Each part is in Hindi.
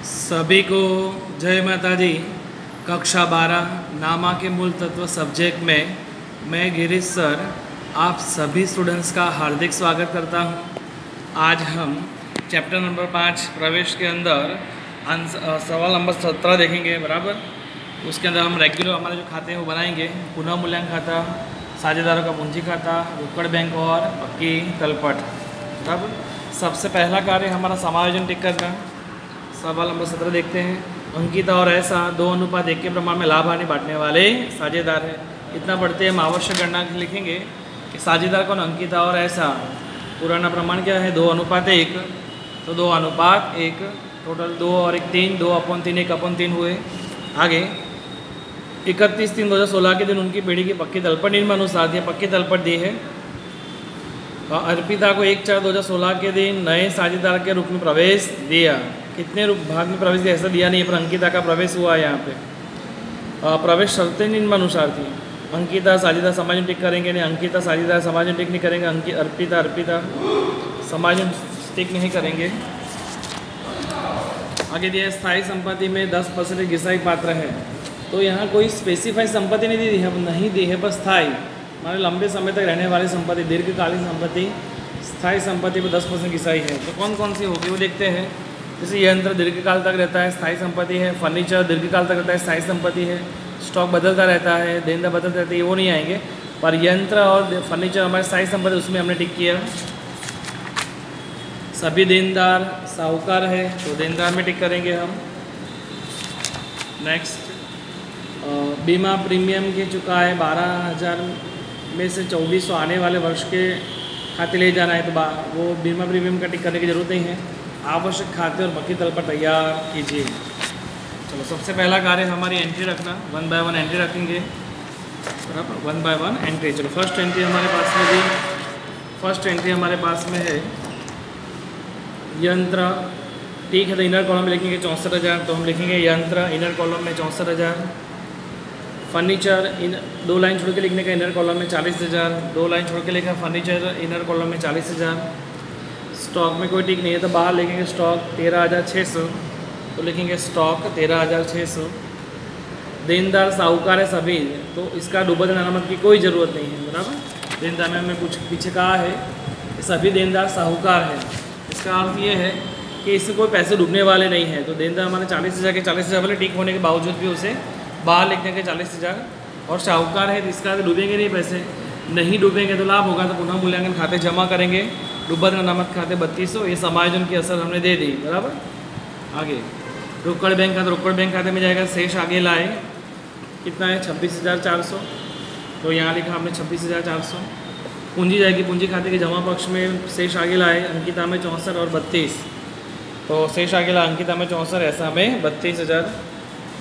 सभी को जय माता दी। कक्षा 12 नामा के मूल तत्व सब्जेक्ट में मैं गिरीश सर आप सभी स्टूडेंट्स का हार्दिक स्वागत करता हूं। आज हम चैप्टर नंबर 5 प्रवेश के अंदर सवाल नंबर 17 देखेंगे बराबर। उसके अंदर हम रेगुलर हमारे जो खाते हैं वो बनाएंगे। पुनः मूल्यांकन खाता, साझेदारों का पूंजी खाता, रोकड़ बैंक और पक्की तलपट बराबर। सबसे पहला कार्य हमारा समायोजन टिक करना। सवाल नंबर 17 देखते हैं। अंकिता और ऐसा 2:1 के प्रमाण में लाभ हानि बांटने वाले साझेदार है। इतना पढ़ते हैं हम आवश्यक गणना लिखेंगे कि साझेदार कौन, अंकिता और ऐसा। पुराना प्रमाण क्या है, 2:1। तो 2:1 टोटल 2 और 1 3, 2/3 1/3 हुए। आगे 31/3/2016 के दिन उनकी पीढ़ी की पक्की तलपट निम्नानुसार थी। पक्की तलपट दी है। अर्पिता को 1/4/2016 के दिन नए साझेदार के रूप में प्रवेश दिया। कितने भाग में प्रवेश दिया ऐसा दिया नहीं है, पर अंकिता का प्रवेश हुआ है यहाँ पे। प्रवेश शर्तें निम्नानुसार थी। अंकिता साझेदार समायोजन टिक करेंगे नहीं, अंकिता साझेदार समायोजन टिक नहीं करेंगे, अर्पिता समायोजन टिक नहीं करेंगे। आगे दिया स्थायी संपत्ति में 10% घिसाई पात्र है। तो यहाँ कोई स्पेसिफाई संपत्ति नहीं दी है, पर स्थायी हमारे लंबे समय तक रहने वाली संपत्ति, दीर्घकालीन संपत्ति, स्थायी संपत्ति पर 10% घिसाई है। तो कौन कौन सी होगी वो देखते हैं। जैसे यंत्र दीर्घकाल तक रहता है, स्थायी संपत्ति है। फर्नीचर दीर्घकाल तक रहता है, स्थायी संपत्ति है। स्टॉक बदलता रहता है, देनदार बदलते रहते हैं, वो नहीं आएंगे। पर यंत्र और फर्नीचर हमारे स्थायी संपत्ति, उसमें हमने टिक किया। सभी देनदार साहूकार है, तो देनदार में टिक करेंगे हम। नेक्स्ट बीमा प्रीमियम के चुकाए 12,000 में से 2400 आने वाले वर्ष के खाते ले जाना है, तो वो बीमा प्रीमियम का टिक करने की जरूरत नहीं है। आवश्यक खाते और पक्की तलपट तैयार कीजिए। चलो सबसे पहला कार्य हमारी एंट्री रखना। 1 बाय 1 एंट्री रखेंगे बराबर। 1 बाय 1 एंट्री। चलो फर्स्ट एंट्री हमारे पास में भी, फर्स्ट एंट्री हमारे पास में है यंत्र। ठीक है, तो इनर कॉलम में लिखेंगे 64,000, तो हम लिखेंगे यंत्र इनर कॉलम में 64,000। फर्नीचर 2 लाइन छोड़ के लिखने का इनर कॉलम में 40,000, 2 लाइन छोड़ के लिखा फर्नीचर इनर कॉलम में 40,000। स्टॉक में कोई टिक नहीं है, तो बाहर लिखेंगे स्टॉक 13,600, तो लिखेंगे स्टॉक 13,600। देनदार साहूकार है सभी, तो इसका डूबत अनामत की कोई ज़रूरत नहीं है बराबर। देनदार में हमें कुछ पीछे कहा है कि सभी देनदार साहूकार है। इसका अर्थ ये है कि इससे कोई पैसे डूबने वाले नहीं है। तो देनदार हमारे 40,000 के 40,000 वाले टिक होने के बावजूद भी उसे बाहर लिखने के 40,000 और साहूकार है, इसका डूबेंगे नहीं पैसे। नहीं डूबेंगे तो लाभ होगा, तो पुनः मूल्यांकन खाते जमा करेंगे। डूबत अनामत खाते 3200, ये समायोजन की असर हमने दे दी बराबर। आगे रोकड़ बैंक खाता, रोकड़ बैंक खाते में जाएगा। शेष आगे लाए कितना है 26,400, तो यहाँ लिखा हमने 26,400। पूंजी जाएगी, पूंजी खाते के जमा पक्ष में शेष आगे लाए। अंकिता में 64 और 32, तो शेष आगे लाए अंकिता में 64, ऐसा में 32,000।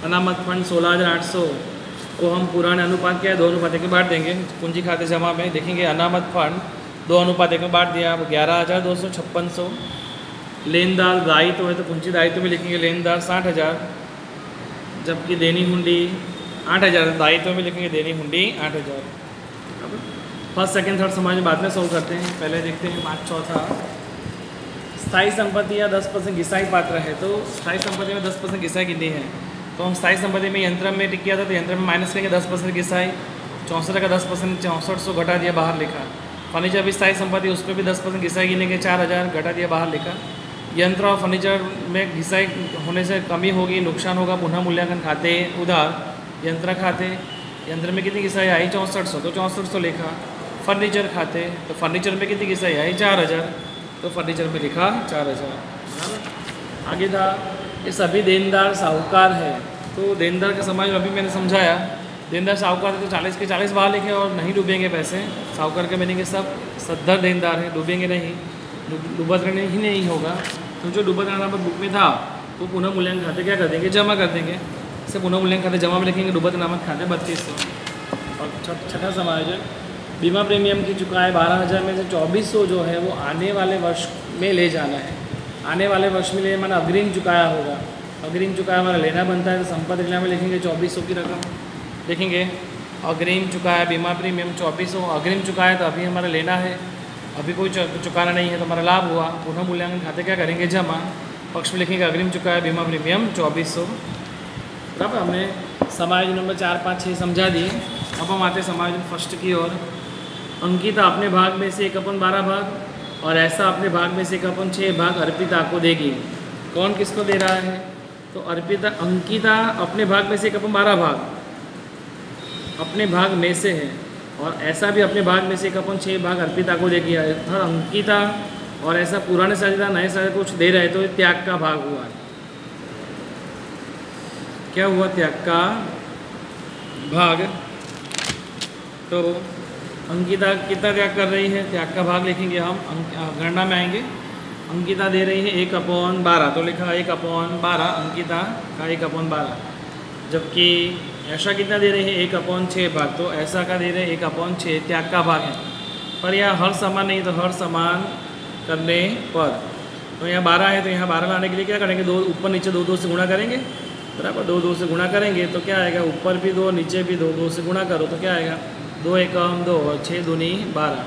अनामत फंड 16,800 को हम पुराने अनुपात क्या है 2:1 में बांट देंगे। पूंजी खाते जमा में देखेंगे अनामत फंड 2:1 में बांट दिया, 11,200 5600। लेनदार दायित्व है, तो पूंजी दायित्व में लिखेंगे लेनदार 60,000, जबकि देनी हुंडी 8,000। दायित्व में लिखेंगे देनी हुंडी 8,000। फर्स्ट सेकंड थर्ड समाज में बाद में सोल्व करते हैं। पहले देखते हैं 5 चौथा। स्थायी संपत्ति या 10% घिसाई पात्र है, तो स्थायी संपत्ति में 10% घिसाई कितनी है, तो हम स्थायी संपत्ति में यंत्र में टिक किया था, तो यंत्र में माइनस करेंगे 10% घिसाई। 64 का 10% 6400 घटा दिया, बाहर लिखा। फर्नीचर भी स्थायी संपत्ति, उस पर भी 10% घिसाई गिनेंगे 4,000, घटा दिया, बाहर लिखा। यंत्र और फर्नीचर में घिसाई होने से कमी होगी, नुकसान होगा। पुनः मूल्यांकन खाते उधार यंत्र खाते, यंत्र में कितनी घिसाई आई 6400, तो 6400 लिखा। फर्नीचर खाते, तो फर्नीचर में कितनी घिसाई आई 4,000, तो फर्नीचर में लिखा 4,000। आगे था ये सभी देनदार साहूकार है, तो देनदार का समाज अभी मैंने समझाया। देनदार साहूकार है, तो 40 के 40 बाहर लिखे और नहीं डूबेंगे पैसे। साहूकार के मीनिंग सब सद्धर देनदार है, डूबेंगे नहीं, डूबत रहने ही नहीं होगा। तो जो डूबत रहना बुक में था, तो पुनः मूल्यांकन खाते क्या कर देंगे, जमा कर देंगे। इसे पुनः मूल्यांकन खाते जमा में लिखेंगे डूबत अनामत खाते 3200। और छठा समायोजन बीमा प्रीमियम की चुकाए 12,000 में से 2400 जो है वो आने वाले वर्ष में ले जाना है। आने वाले वर्ष में ले माना अग्रिम चुकाया होगा, अग्रिम चुकाया हमारा लेना बनता है, तो संपत्ति लेना में लिखेंगे 2400 की रकम देखेंगे। अग्रिम चुकाया बीमा प्रीमियम 2400, अग्रिम चुकाया तो अभी हमारा लेना है, अभी कोई चुकाना नहीं है, तो हमारा लाभ हुआ। पुनः मूल्यांकन खाते क्या करेंगे जमा, पक्ष में लिखेंगे अग्रिम चुकाया बीमा प्रीमियम 2400। बराबर, हमने समायोजन नंबर 4, 5, 6 समझा दिए। अब हम आते समायोजन फर्स्ट की ओर। अंकिता अपने भाग में से 1/12 भाग और ऐसा अपने भाग में से 1/6 भाग अर्पिता को देगी। कौन किसको दे रहा है? तो अंकिता अपने भाग में से 1/12 भाग अपने भाग में से है और ऐसा भी अपने भाग में से 1/6 भाग अर्पिता को देगी। अंकिता और ऐसा पुराने साझेदार नए साझेदार कुछ दे रहे, तो त्याग का भाग हुआ। क्या हुआ? त्याग का भाग। तो अंकिता कितना त्याग कर रही है? त्याग का भाग लिखेंगे हम, गणना में आएंगे। अंकिता दे रही है 1/12, तो लिखा 1/12 अंकिता का 1/12। जबकि ऐसा कितना दे रही है? 1/6 भाग, तो ऐसा का दे रहे हैं 1/6 त्याग का भाग है। पर यहाँ हर समान नहीं, तो हर समान करने पर तो यहाँ 12 है, तो यहाँ 12 लाने के लिए क्या करेंगे? 2 ऊपर नीचे 2 से गुणा करेंगे। बराबर, 2 से गुणा करेंगे तो क्या आएगा? ऊपर भी 2 नीचे भी 2 से गुणा करो तो क्या आएगा? 2 एकम 2 और 6 दूनी 12।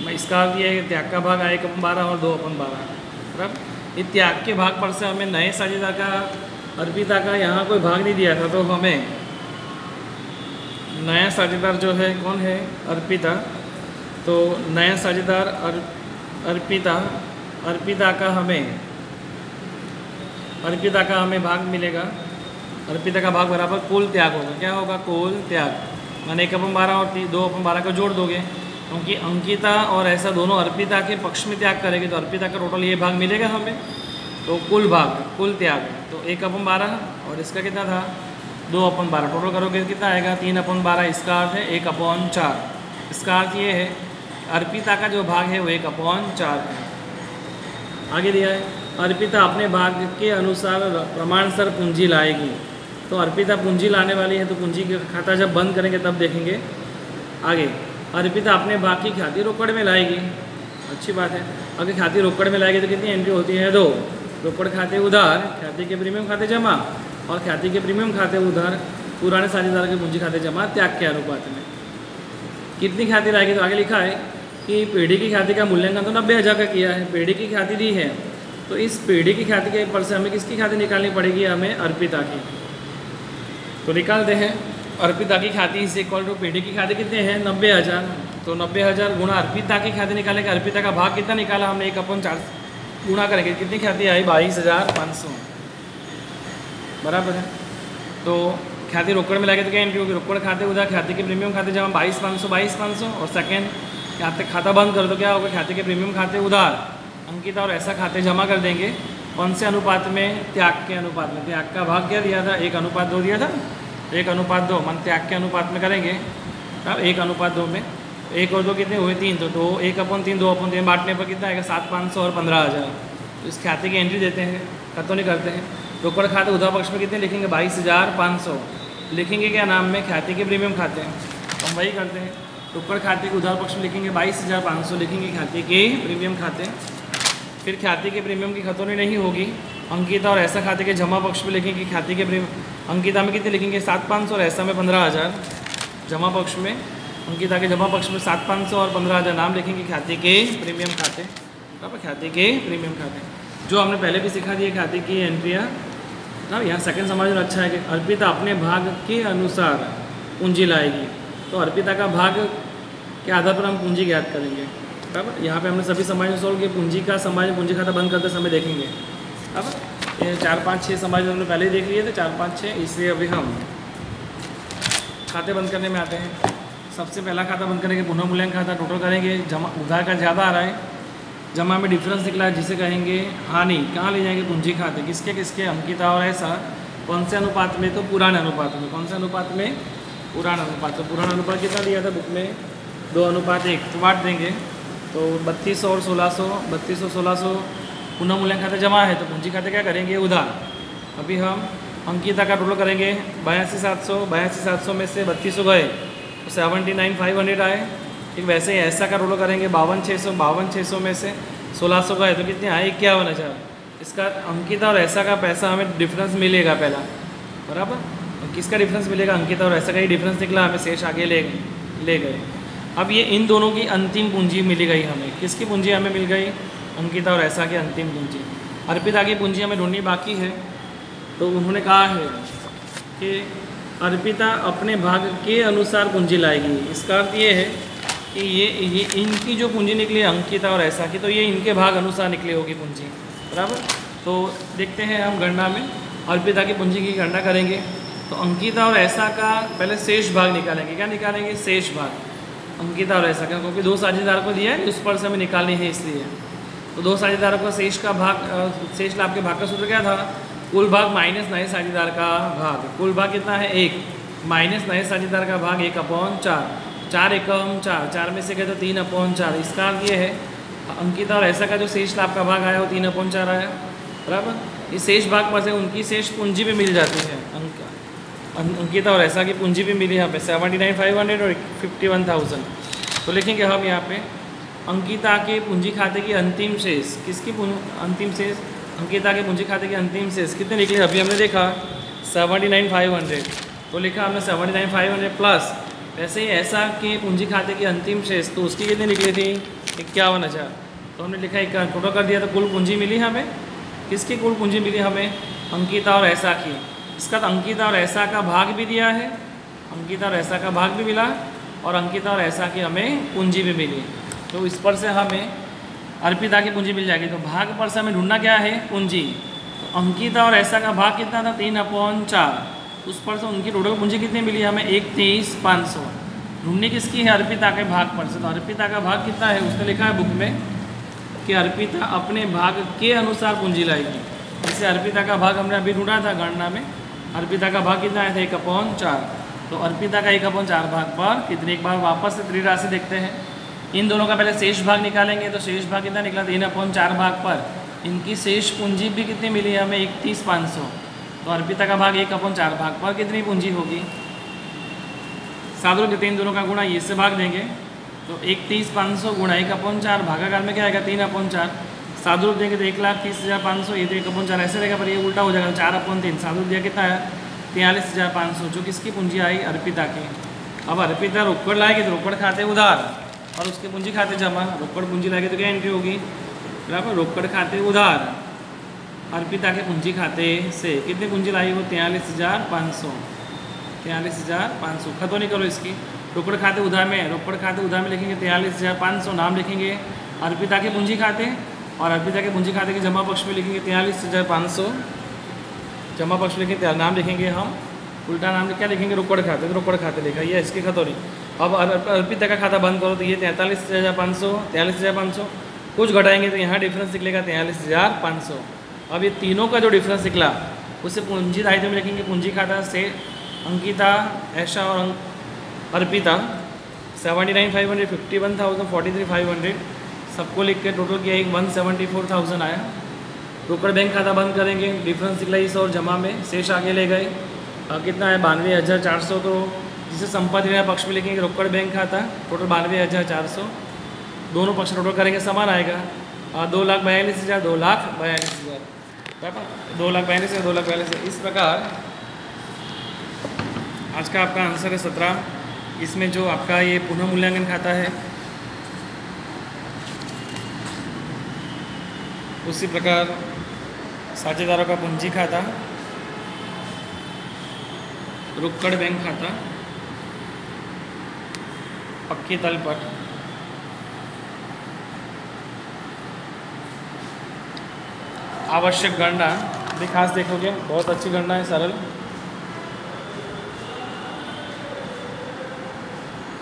मैं इसका अर्थ ये है त्याग का भाग आया 1/12 और 2/12। बराबर, ये त्याग के भाग पर से हमें नए साझेदार का अर्पिता का यहाँ कोई भाग नहीं दिया था, तो हमें नया साझेदार जो है कौन है? अर्पिता। तो नया साझेदार अर्पिता का हमें भाग मिलेगा। अर्पिता का भाग बराबर कुल त्याग होगा। क्या होगा? कुल त्याग। मैंने 1/12 और 2/12 को जोड़ दोगे, क्योंकि अंकिता और ऐसा दोनों अर्पिता के पक्ष में त्याग करेंगे, तो अर्पिता का टोटल ये भाग मिलेगा हमें। तो कुल भाग, कुल त्याग, तो 1/12 और इसका कितना था? 2/12। टोटल करोगे कितना आएगा? 3/12। इसका अर्थ है 1/4। इसका अर्थ ये है अर्पिता का जो भाग है वो 1/4 है। आगे दिया है अर्पिता अपने भाग के अनुसार प्रमाणसर पूंजी लाएगी। तो अर्पिता पूंजी लाने वाली है, तो पूंजी का खाता जब बंद करेंगे तब देखेंगे। आगे अर्पिता अपने भाग की ख्याति रोकड़ में लाएगी। अच्छी बात है। अगर ख्याति रोकड़ में लाएगी तो कितनी एंट्री होती है? 2। रोकड़ खाते उधार, ख्याति के प्रीमियम खाते जमा, और ख्याति के प्रीमियम खाते उधार पुराने साझेदार के पूंजी खाते जमा त्याग के अनुपात में। कितनी ख्याति लाएगी? तो आगे लिखा है कि पेढ़ी की ख्याति का मूल्यांकन तो 90,000 का किया है। पेढ़ी की ख्याति दी है, तो इस पेढ़ी की ख्याति के पर से हमें किसकी ख्याति निकालनी पड़ेगी? हमें अर्पिता की। तो निकालते हैं अर्पिता की ख्याति इज इक्वल टू पेढ़ी की ख्याति कितने हैं? 90,000। तो 90,000 गुणा अर्पिता की ख्याति निकालेंगे। अर्पिता का भाग कितना निकाला हमने? 1/4 गुणा करेंगे, कितनी ख्याति आई? 22,500। बराबर है। तो ख्याति रोकड़ में लाएंगे तो क्या एंट्री होगी? रोकड़ खाते उधार, ख्याति के प्रीमियम खाते जमा 22,500 और सेकेंड खाता बंद कर दो, क्या होगा? ख्याति के प्रीमियम खाते उधार अंकिता और ऐसा खाते जमा कर देंगे। कौन से अनुपात में? त्याग के अनुपात में। त्याग का भाग क्या दिया था? 1/2 दिया था। 1/2 मन त्याग के अनुपात में करेंगे। अब 1/2 में 1 और 2 कितने हुए? 3। तो 1/3 2/3 बांटने पर कितना आएगा? 7,500 और 15,000। तो इस ख्याति की एंट्री देते हैं, खत्म नहीं करते हैं। रोकड़ खाते उधार पक्ष में कितने लिखेंगे? 22,500 लिखेंगे। क्या नाम में? ख्याति के प्रीमियम खाते हैं। हम वही करते हैं। रोकड़ खाते के उधार पक्ष में लिखेंगे 22,500 लिखेंगे ख्याति के प्रीमियम खाते। फिर ख्याति के प्रीमियम की खतौनी नहीं होगी। अंकिता और ऐसा खाते के जमा पक्ष में लिखेंगे ख्याति के प्रीमियम। अंकिता में कितने लिखेंगे? 7,500 और ऐसा में 15,000। जमा पक्ष में अंकिता के जमा पक्ष में 7,500 और 15,000 नाम लिखेंगे ख्याति के प्रीमियम खाते। बराबर, ख्याति के प्रीमियम खाते जो हमने पहले भी सिखा दिए ख्याति की एंट्रियाँ। ना यहाँ सेकंड समायोजन अच्छा है कि अर्पिता अपने भाग के अनुसार पूंजी लाएगी। तो अर्पिता का भाग के आधार पर हम पूंजी ज्ञात करेंगे। बराबर, यहाँ पे हमने सभी समायोजन सॉल्व किए। पूंजी का समायोजन पूंजी खाता बंद करते समय देखेंगे। अब ये 4, 5, 6 समायोजन हमने पहले ही देख लिए थे, 4, 5, 6। इसलिए अभी हम खाते बंद करने में आते हैं। सबसे पहला खाता बंद करेंगे पुनः मूल्यांकन खाता। टोटल करेंगे, जमा उधार का ज़्यादा आ रहा है, जमा में डिफरेंस निकला है जिसे कहेंगे हानि। कहाँ ले जाएंगे? पूंजी खाते। किसके किसके? अंकिता और ऐसा। कौन से अनुपात में? तो पुराने अनुपात में। कौन से अनुपात में? पुराना अनुपात। तो पुराना अनुपात कितना दिया था बुक में? 2:1। तो बांट देंगे, तो 3200 और 1600, 3200 1600 पुनः मूल्यांकन खाते जमा है, तो पूंजी खाते क्या करेंगे? उधार। अभी हम अंकिता का टोटल करेंगे 82,700 में से 3200 गए तो 79,500 आए। ठीक वैसे ही ऐसा का टोटल करेंगे 52,600 में से 1600 गए तो कितने आए? 51,000। इसका अंकिता और ऐसा का पैसा हमें डिफरेंस मिलेगा पहला। बराबर, तो किसका डिफरेंस मिलेगा? अंकिता और ऐसा का ही डिफरेंस निकला, हमें शेष आगे ले गए। अब ये इन दोनों की अंतिम पूंजी मिली गई हमें। किसकी पूंजी हमें मिल गई? अंकिता और ऐसा की अंतिम पूंजी। अर्पिता की पूंजी हमें ढूंढनी बाकी है। तो उन्होंने कहा है कि अर्पिता अपने भाग के अनुसार पूंजी लाएगी। इसका अर्थ ये है कि ये इनकी जो पूंजी निकली अंकिता और ऐसा की, तो ये इनके भाग अनुसार निकली होगी पूंजी, बराबर। तो देखते हैं हम गणना में अर्पिता की पूंजी की गणना करेंगे। तो अंकिता और ऐसा का पहले शेष भाग निकालेंगे। क्या निकालेंगे? शेष भाग, अंकिता और ऐसा का, क्योंकि दो साझेदारों को दिया है उस पर से हमें निकालनी है इसलिए। तो दो साझेदारों का शेष का भाग, शेष लाभ के भाग का सूत्र क्या था? कुल भाग माइनस नए साझेदार का भाग। कुल भाग कितना है? 1 माइनस नए साझेदार का भाग 1/4। 4 एकम 4, 4 में से गए तो 3/4। इसका अर्थ ये है अंकिता और ऐसा का जो शेष लाभ का भाग आया वो 3/4 आया, बराबर। इस शेष भाग पर से उनकी शेष पूंजी भी मिल जाती है। अंकिता और ऐसा की पूंजी भी मिली यहाँ पे 79,500 और 51,000। तो लिखेंगे हम यहाँ पे अंकिता के पूंजी खाते की अंतिम शेष। किसकी अंतिम शेष? अंकिता के पूंजी खाते की अंतिम शेष कितने निकले? अभी हमने देखा 79,500। तो लिखा हमने 79,500 प्लस वैसे ही ऐसा के पूंजी खाते की अंतिम शेष, तो उसकी कितनी निकली थी? 51,000। तो हमने लिखा एक टोटल कर दिया, तो कुल पूंजी मिली हमें। किसकी कुल पूंजी मिली हमें? अंकिता और ऐसा की। इसका तो अंकिता और ऐसा का भाग भी दिया है, अंकिता और ऐसा का भाग भी मिला, और अंकिता और ऐसा की हमें पूंजी भी मिली। तो इस पर से हमें अर्पिता की पूंजी मिल जाएगी। तो भाग पर से हमें ढूंढना क्या है? पूंजी। तो अंकिता और ऐसा का भाग कितना था? 3/4। उस पर से उनकी टोटल पूंजी कितनी मिली हमें? 31,500। ढूंढनी किसकी है? अर्पिता के भाग पर से। तो अर्पिता का भाग कितना है? उसने लिखा है बुक में कि अर्पिता अपने भाग के अनुसार पूंजी लाएगी। जैसे अर्पिता का भाग हमने अभी ढूंढा था गणना में, अर्पिता का भाग कितना आया था? 1/4। तो अर्पिता का 1/4 भाग पर कितनी, एक बार वापस से त्रि राशि देखते हैं। इन दोनों का पहले शेष भाग निकालेंगे। तो शेष भाग कितना निकला? 3/4 भाग पर इनकी शेष पूंजी भी कितनी मिली हमें? 31,500। तो अर्पिता का भाग 1/4 भाग पर कितनी पूंजी होगी? साधु देते इन दोनों का गुणा ये से भाग देंगे। तो 31,500 गुणा 1/4 भागाकार में क्या आएगा? 3/4। साधु रूप देंगे तो 1,30,500, ये तो 1/4 ऐसे रहेगा, पर ये उल्टा हो जाएगा 4/3। साधु रूप दिया कितना है? 43,500, जो किसकी पूंजी आई? अर्पिता की। अब अर्पिता रोकड़ लाएगी तो रोकड़ खाते उधार और उसके पूंजी खाते जमा। रोकड़ पूंजी लाएगी तो क्या एंट्री होगी? बराबर, रोकड़ खाते उधार अर्पिता के पूंजी खाते से कितनी पूंजी लाई? वो 43,500। 43,500 खत्म नहीं करो इसकी। रोकड़ खाते उधार में, रोकड़ खाते उधार में लिखेंगे 43,500, नाम लिखेंगे अर्पिता के पूंजी खाते, और अर्पिता के पूंजी खाते के जमा पक्ष में लिखेंगे 43,500। जमा पक्ष में लिखेंगे, नाम लिखेंगे हम उल्टा नाम क्या लिखेंगे? रोकड़ खाते। तो रोकड़ खाते लिखा, ये इसकी खतौनी। अब अर्पिता का खाता बंद करो तो ये 43,500, 43,500 कुछ घटाएंगे तो यहाँ डिफरेंस निकलेगा 43,500। अब ये तीनों का जो डिफरेंस निकला उसे पूंजी दायित्व में लिखेंगे। पूंजी खाता से अंकिता, ऐशा और अर्पिता 79,500, 51,000, 43,500 सबको लिख के टोटल किया 174,000 आया। रोकड़ बैंक खाता बंद करेंगे, डिफरेंस निकला इस और जमा में, शेष आगे ले गए। कितना है? 92,400। तो जिसे संपत्ति ऋण पक्ष में लिखेंगे रोकड़ बैंक खाता, टोटल 92,400। दोनों पक्ष टोटल करेंगे समान आएगा 2,42,000, 2,42,000, बराबर 2,42,000, 2,42,000। इस प्रकार आज का आपका आंसर है 17। इसमें जो आपका ये पुनः मूल्यांकन खाता है, उसी प्रकार साझेदारों का पूंजी खाता, रोकड़ बैंक खाता, पक्की तल पर आवश्यक गणना भी खास देखोगे, बहुत अच्छी गणना है, सरल।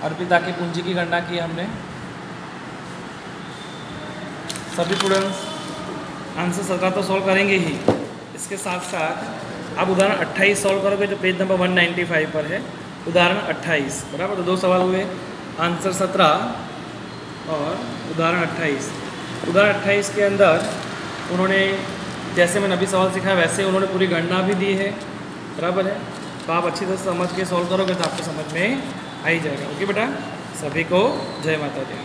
अर्पिता की पूंजी की गणना की हमने। सभी स्टूडेंट्स आंसर 17 तो सॉल्व करेंगे ही, इसके साथ साथ आप उदाहरण 28 सॉल्व करोगे जो पेज नंबर 195 पर है। उदाहरण 28, बराबर। तो दो सवाल हुए, आंसर 17 और उदाहरण 28। उदाहरण 28 के अंदर उन्होंने जैसे मैंने अभी सवाल सीखा वैसे उन्होंने पूरी गणना भी दी है, बराबर है। तो आप अच्छी तरह से समझ के सॉल्व करोगे तो आपको समझ में आ ही जाएगा। ओके बेटा, सभी को जय माता दी।